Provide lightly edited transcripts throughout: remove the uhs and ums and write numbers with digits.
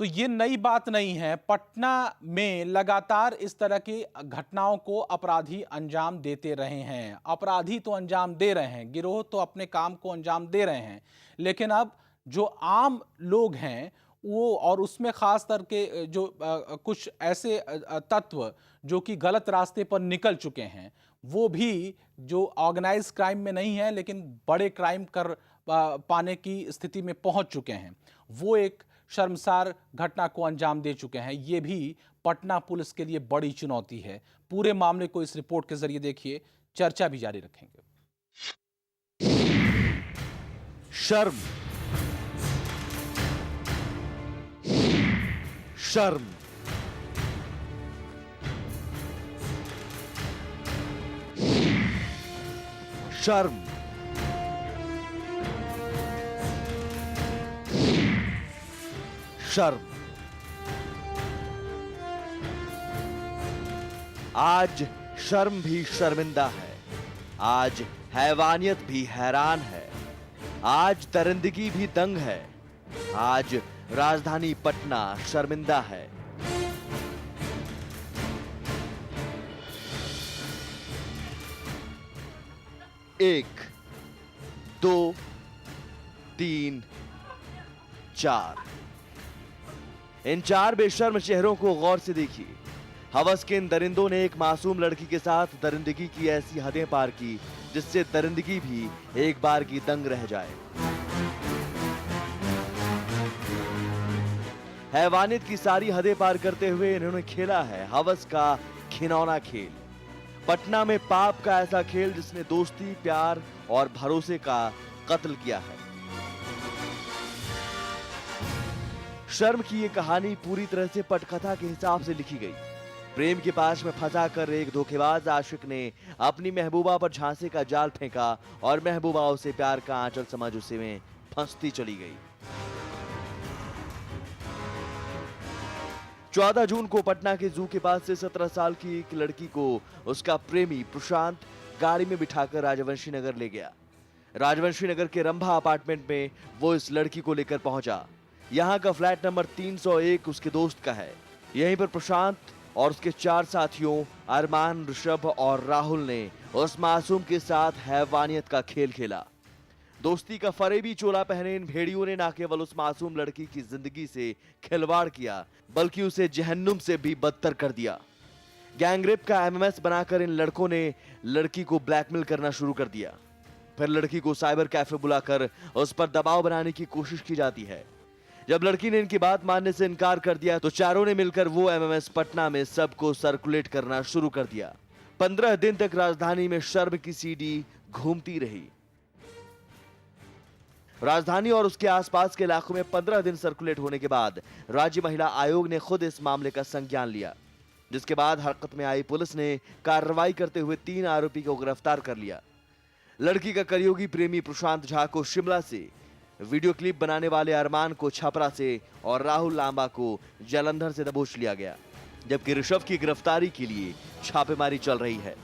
तो ये नई बात नहीं है। पटना में लगातार इस तरह की घटनाओं को अपराधी अंजाम देते रहे हैं। अपराधी तो अंजाम दे रहे हैं, गिरोह तो अपने काम को अंजाम दे रहे हैं, लेकिन अब जो आम लोग हैं वो, और उसमें खास करके जो कुछ ऐसे तत्व जो कि गलत रास्ते पर निकल चुके हैं, वो भी जो ऑर्गेनाइज क्राइम में नहीं है लेकिन बड़े क्राइम कर पाने की स्थिति में पहुंच चुके हैं, वो एक शर्मसार घटना को अंजाम दे चुके हैं। ये भी पटना पुलिस के लिए बड़ी चुनौती है। पूरे मामले को इस रिपोर्ट के जरिए देखिए, चर्चा भी जारी रखेंगे। शर्म, शर्म, शर्म, शर्म। आज शर्म भी शर्मिंदा है, आज हैवानियत भी हैरान है, आज दरिंदगी भी दंग है, आज राजधानी पटना शर्मिंदा है। एक, दो, तीन, चार। इन चार बेशर्म चेहरों को गौर से देखिए। हवस के इन दरिंदों ने एक मासूम लड़की के साथ दरिंदगी की ऐसी हदें पार की जिससे दरिंदगी भी एक बार की दंग रह जाए। हैवानियत की सारी हदें पार करते हुए इन्होंने खेला है हवस का घिनौना खेल। पटना में पाप का ऐसा खेल जिसने दोस्ती, प्यार और भरोसे का कत्ल किया है। शर्म की ये कहानी पूरी तरह से पटकथा के हिसाब से लिखी गई। प्रेम के पास में फंसा कर एक धोखेबाज आशिक ने अपनी महबूबा पर झांसे का जाल फेंका और महबूबा उसे प्यार का आंचल समझ उसे में फंसती चली गई। 14 जून को पटना के जू के पास से 17 साल की एक लड़की को उसका प्रेमी प्रशांत गाड़ी में बिठाकर राजवंशी नगर ले गया। राजवंशी नगर के रंभा अपार्टमेंट में वो इस लड़की को लेकर पहुंचा। यहाँ का फ्लैट नंबर 301 उसके दोस्त का है। यहीं पर प्रशांत और उसके 4 साथियों अरमान, ऋषभ और राहुल ने उस मासूम के साथ हैवानियत का खेल खेला। दोस्ती का फरेबी चोला पहने इन भेड़ियों ने न केवल उस मासूम लड़की की जिंदगी से खिलवाड़ किया बल्कि उसे जहन्नुम से भी बदतर कर दिया। गैंगरेप का एमएमएस बनाकर इन लड़कों ने लड़की को ब्लैकमेल करना शुरू कर दिया। फिर लड़की को साइबर कैफे बुलाकर उस पर दबाव बनाने की कोशिश की जाती है। जब लड़की ने इनकी बात मानने से इनकार कर दिया तो चारों ने मिलकर वो एमएमएस पटना में सबको सर्कुलेट करना शुरू कर दिया। 15 दिन तक राजधानी में शर्म की सीडी घूमती रही। राजधानी और उसके आसपास के इलाकों में 15 दिन सर्कुलेट होने के बाद राज्य महिला आयोग ने खुद इस मामले का संज्ञान लिया, जिसके बाद हरकत में आई पुलिस ने कार्रवाई करते हुए 3 आरोपी को गिरफ्तार कर लिया। लड़की का कलयुगी प्रेमी प्रशांत झा को शिमला से, वीडियो क्लिप बनाने वाले अरमान को छपरा से और राहुल लांबा को जालंधर से दबोच लिया गया, जबकि ऋषभ की गिरफ्तारी के लिए छापेमारी चल रही है।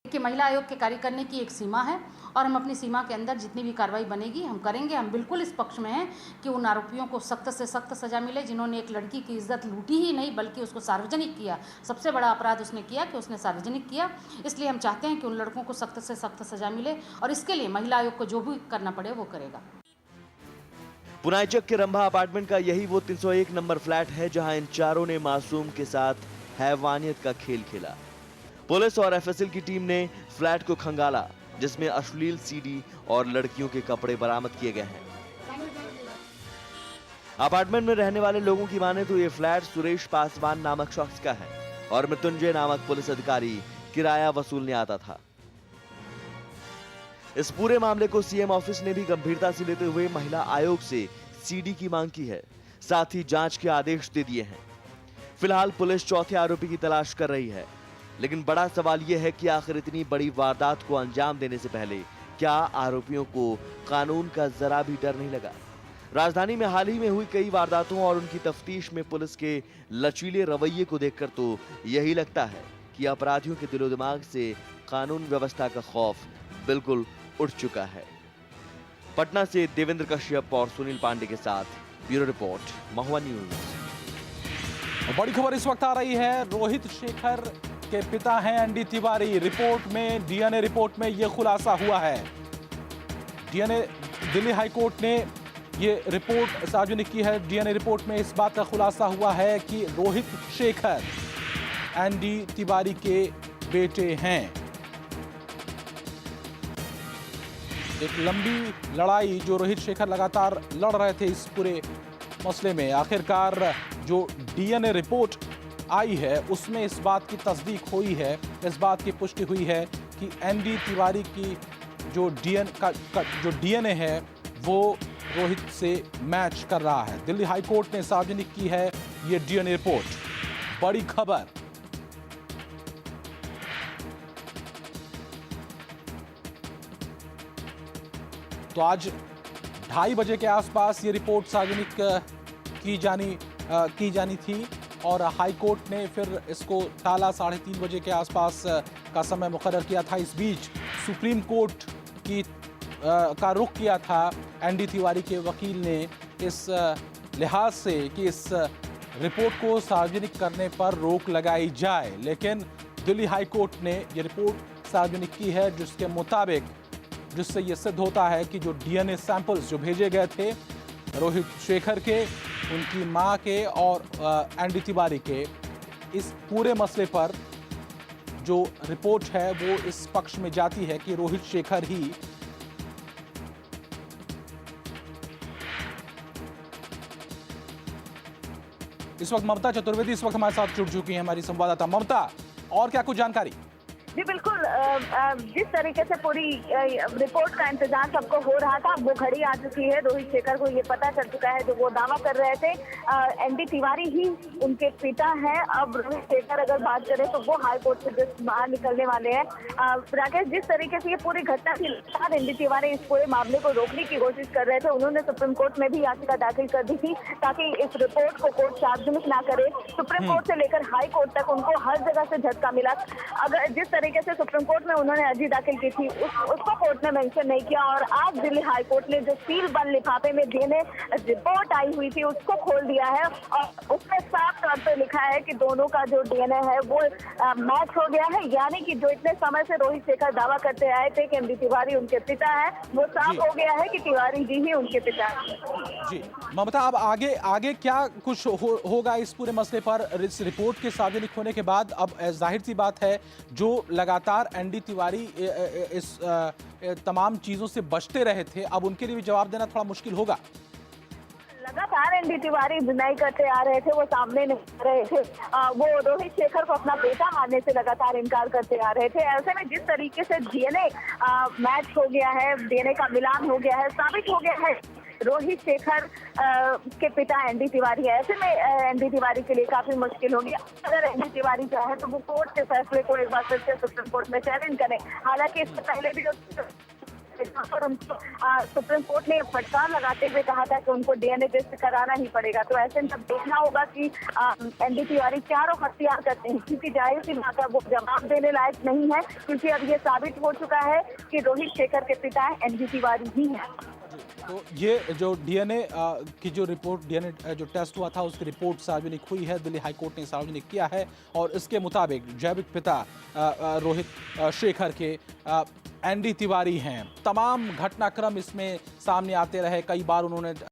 कि महिला आयोग के कार्य करने की एक सीमा है और हम अपनी सीमा के अंदर जितनी भी कार्रवाई बनेगी हम करेंगे। हम बिल्कुल इस पक्ष में हैं कि उन आरोपियों को सख्त से सख्त सजा मिले जिन्होंने एक लड़की की इज्जत लूटी ही नहीं बल्कि उसको सार्वजनिक किया। सबसे बड़ा अपराध उसने किया कि उसने सार्वजनिक किया। इसलिए हम चाहते हैं कि उन लड़कों को सख्त से सख्त सजा मिले और इसके लिए महिला आयोग को जो भी करना पड़े वो करेगा। पुनाईचक के रंभा अपार्टमेंट का यही वो 301 नंबर फ्लैट है जहां इन चारों ने मासूम के साथ हैवानियत का खेल खेला। पुलिस और एफएसएल की टीम ने फ्लैट को खंगाला, जिसमें अश्लील सीडी और लड़कियों के कपड़े बरामद किए गए हैं। अपार्टमेंट में रहने वाले लोगों की माने तो ये फ्लैट सुरेश पासवान नामक शख्स का है और मृत्युंजय नामक पुलिस अधिकारी किराया वसूलने आता था। इस पूरे मामले को सीएम ऑफिस ने भी गंभीरता से लेते हुए महिला आयोग से सीडी की मांग की है, साथ ही जांच के आदेश दे दिए हैं। फिलहाल पुलिस चौथे आरोपी की तलाश कर रही है, लेकिन बड़ा सवाल यह है कि आखिर इतनी बड़ी वारदात को अंजाम देने से पहले क्या आरोपियों को कानून का जरा भी डर नहीं लगा? राजधानी में हाल ही में हुई कई वारदातों और उनकी तफ्तीश में पुलिस के लचीले रवैये को देखकर तो यही लगता है कि अपराधियों के दिलो दिमाग से कानून व्यवस्था का खौफ बिल्कुल उठ चुका है। पटना से देवेंद्र कश्यप और सुनील पांडे के साथ ब्यूरो रिपोर्ट, महुआ न्यूज। बड़ी खबर इस वक्त आ रही है, रोहित शेखर के पिता हैं एनडी तिवारी। रिपोर्ट में, डीएनए रिपोर्ट में यह खुलासा हुआ है। डीएनए, दिल्ली हाईकोर्ट ने ये रिपोर्ट सार्वजनिक की है। डीएनए रिपोर्ट में इस बात का खुलासा हुआ है कि रोहित शेखर एनडी तिवारी के बेटे हैं। एक लंबी लड़ाई जो रोहित शेखर लगातार लड़ रहे थे इस पूरे मसले में, आखिरकार जो डीएनए रिपोर्ट आई है उसमें इस बात की तस्दीक हुई है, इस बात की पुष्टि हुई है कि एनडी तिवारी की जो डीएनए है वो रोहित से मैच कर रहा है। दिल्ली हाईकोर्ट ने सार्वजनिक की है ये डीएनए रिपोर्ट। बड़ी खबर। तो आज 2:30 बजे के आसपास ये रिपोर्ट सार्वजनिक की जानी थी और हाई कोर्ट ने फिर इसको टाला, 3:30 बजे के आसपास का समय मुकर्रर किया था। इस बीच सुप्रीम कोर्ट का रुख किया था एनडी तिवारी के वकील ने इस लिहाज से कि इस रिपोर्ट को सार्वजनिक करने पर रोक लगाई जाए, लेकिन दिल्ली हाई कोर्ट ने ये रिपोर्ट सार्वजनिक की है जिससे ये सिद्ध होता है कि जो डीएनए सैंपल्स जो भेजे गए थे रोहित शेखर के, उनकी मां के और एनडी तिवारी के, इस पूरे मसले पर जो रिपोर्ट है वो इस पक्ष में जाती है कि रोहित शेखर ही इस वक्त ममता चतुर्वेदी इस वक्त हमारे साथ जुड़ चुकी हैं, हमारी संवाददाता। ममता, और क्या कुछ जानकारी? जी बिल्कुल, जिस तरीके से पूरी रिपोर्ट का इंतजार सबको हो रहा था, वो घड़ी आ चुकी है। रोहित शेखर को ये पता चल चुका है, जो वो दावा कर रहे थे एनडी तिवारी ही उनके पिता हैं। अब रोहित शेखर अगर बात करें तो वो हाई कोर्ट से जस्ट बाहर निकलने वाले हैं। राकेश, जिस तरीके से ये पूरी घटना थी, एनडी तिवारी इस पूरे मामले को रोकने की कोशिश कर रहे थे। उन्होंने सुप्रीम कोर्ट में भी याचिका दाखिल कर दी थी ताकि इस रिपोर्ट को कोर्ट सार्वजनिक ना करे। सुप्रीम कोर्ट से लेकर हाई कोर्ट तक उनको हर जगह से झटका मिला। अगर जिस तरीके से सुप्रीम कोर्ट में उन्होंने अर्जी दाखिल की थी उसको कोर्ट ने मेंशन नहीं किया, और आज दिल्ली हाई कोर्ट ने जो सील बंद लिफाफे में डीएनए रिपोर्ट आई हुई थी उसको खोल दिया है और उसमें साफ तौर पे लिखा है कि दोनों का जो डीएनए है वो मैच हो गया है। यानी कि जो इतने समय से रोहित शेखर दावा करते आए थे कि एनडी तिवारी उनके पिता है, वो साफ हो गया है कि तिवारी जी ही उनके पिता है। जी ममता, अब आगे क्या कुछ होगा इस पूरे मसले पर? इस रिपोर्ट के सार्वजनिक होने के बाद अब जाहिर सी बात है जो लगातार एनडी तिवारी इस तमाम चीजों से बचते रहे थे, अब उनके लिए भी जवाब देना थोड़ा मुश्किल होगा। लगातार एनडी तिवारी डिनाई करते आ रहे थे, वो सामने नहीं आ रहे थे। वो रोहित शेखर को अपना बेटा मानने से लगातार इनकार करते आ रहे थे। ऐसे में जिस तरीके से डीएनए मैच हो गया है, डीएनए का मिलान हो गया है, साबित हो गया है रोहित शेखर के पिता एनडी तिवारी है, ऐसे में एनडी तिवारी के लिए काफी मुश्किल होगी। अगर एनडी तिवारी चाहे तो वो कोर्ट के फैसले को एक बार फिर से सुप्रीम कोर्ट में चैलेंज करें। हालांकि इससे पहले भी जो पर उनको सुप्रीम कोर्ट ने फटकार लगाते हुए कहा था कि उनको डीएनए टेस्ट कराना ही पड़ेगा। तो ऐसे में अब देखना होगा कि एनडी तिवारी क्या रुख अख्तियार करते हैं, क्योंकि जाहिर सी बात है वो जवाब देने लायक नहीं है, क्योंकि अब ये साबित हो चुका है कि रोहित शेखर के पिता एनडी तिवारी ही हैं। तो ये जो डीएनए की जो रिपोर्ट, डीएनए जो टेस्ट हुआ था उसकी रिपोर्ट सार्वजनिक हुई है, दिल्ली हाईकोर्ट ने सार्वजनिक किया है और इसके मुताबिक जैविक पिता रोहित शेखर के एनडी तिवारी हैं। तमाम घटनाक्रम इसमें सामने आते रहे, कई बार उन्होंने